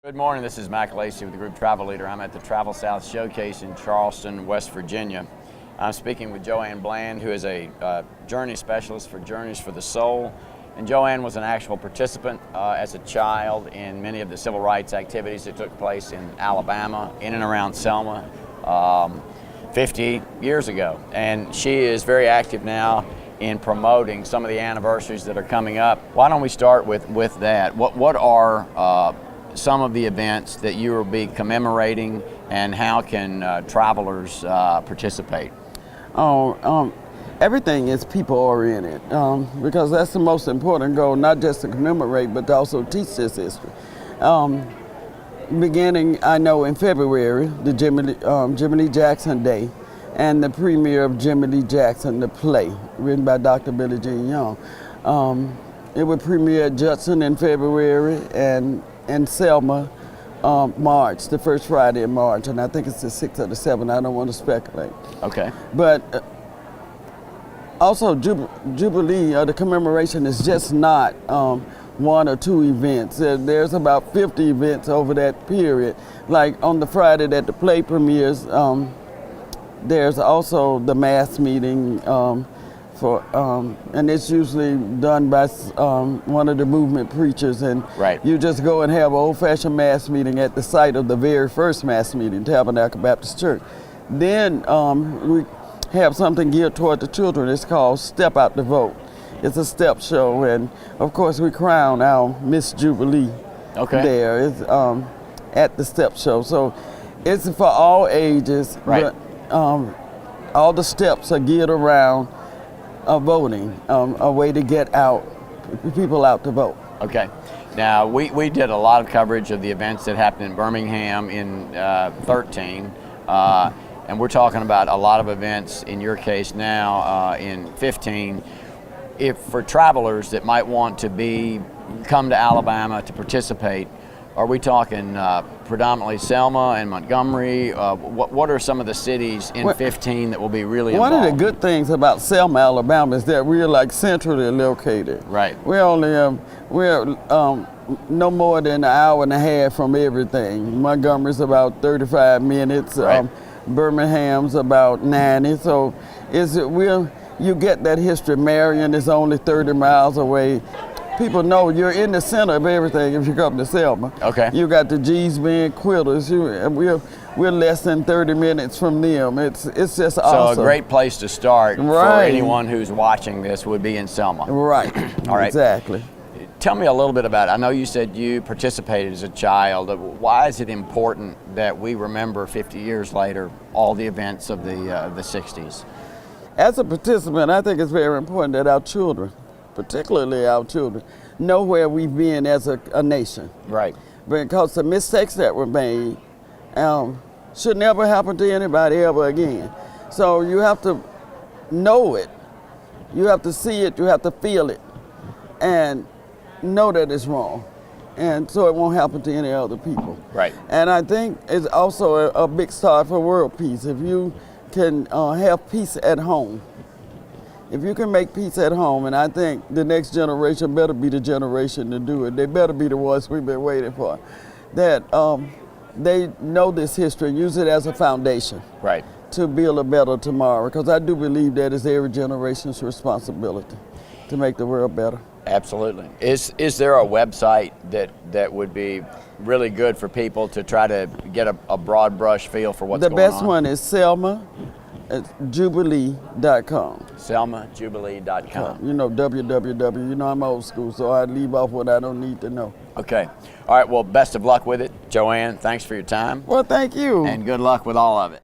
Good morning, this is Mac Lacey with the Group Travel Leader. I'm at the Travel South Showcase in Charleston, West Virginia. I'm speaking with Joanne Bland, who is a journey specialist for Journeys for the Soul. And Joanne was an actual participant as a child in many of the civil rights activities that took place in Alabama, in and around Selma, 50 years ago. And she is very active now in promoting some of the anniversaries that are coming up. Why don't we start with that? What are some of the events that you will be commemorating, and how can travelers participate? Everything is people-oriented because that's the most important goal, not just to commemorate, but to also teach this history. Beginning, I know, in February, the Jimmy Lee Jackson Day, and the premiere of Jimmy Lee Jackson, the play, written by Dr. Billie Jean Young. It would premiere at Judson in February, and Selma, March, the first Friday in March, and I think it's the 6th or the 7th. I don't want to speculate. Okay. But also, Jubilee, the commemoration, is just not one or two events. There's about 50 events over that period. Like on the Friday that the play premieres, there's also the mass meeting and it's usually done by one of the movement preachers, and right. You just go and have an old-fashioned mass meeting at the site of the very first mass meeting, Tabernacle Baptist Church. Then we have something geared toward the children. It's called Step Out to Vote. It's a step show, and of course we crown our Miss Jubilee there. It's at the step show. So it's for all ages, right. But all the steps are geared around voting, a way to get people out to vote. Okay. Now, we did a lot of coverage of the events that happened in Birmingham in 13, and we're talking about a lot of events in your case now in 15. If for travelers that might want to come to Alabama to participate, are we talking predominantly Selma and Montgomery? What are some of the cities in 15 that will be really involved? One of the good things about Selma, Alabama is that we're like centrally located. Right. We're no more than an hour and a half from everything. Montgomery's about 35 minutes. Right. Birmingham's about 90. So you get that history. Marion is only 30 miles away. People know you're in the center of everything if you come to Selma. Okay. You got the G's being Quitters. We're less than 30 minutes from them. It's just awesome. So a great place to start for anyone who's watching this would be in Selma. Right. All right. Exactly. Tell me a little bit about it. I know you said you participated as a child. Why is it important that we remember 50 years later all the events of the 60s? As a participant, I think it's very important that our children, particularly our children, know where we've been as a nation. Right. Because the mistakes that were made should never happen to anybody ever again. So you have to know it, you have to see it, you have to feel it, and know that it's wrong. And so it won't happen to any other people. Right. And I think it's also a big start for world peace. If you can have peace at home, if you can make peace at home, and I think the next generation better be the generation to do it. They better be the ones we've been waiting for. That they know this history and use it as a foundation. Right. To build a better tomorrow. Because I do believe that is every generation's responsibility to make the world better. Absolutely. Is there a website that would be really good for people to try to get a broad brush feel for what's going on? The best one is SelmaJubilee.com. SelmaJubilee.com. You know, www. You know, I'm old school, so I leave off what I don't need to know. Okay. All right. Well, best of luck with it. Joanne, thanks for your time. Well, thank you. And good luck with all of it.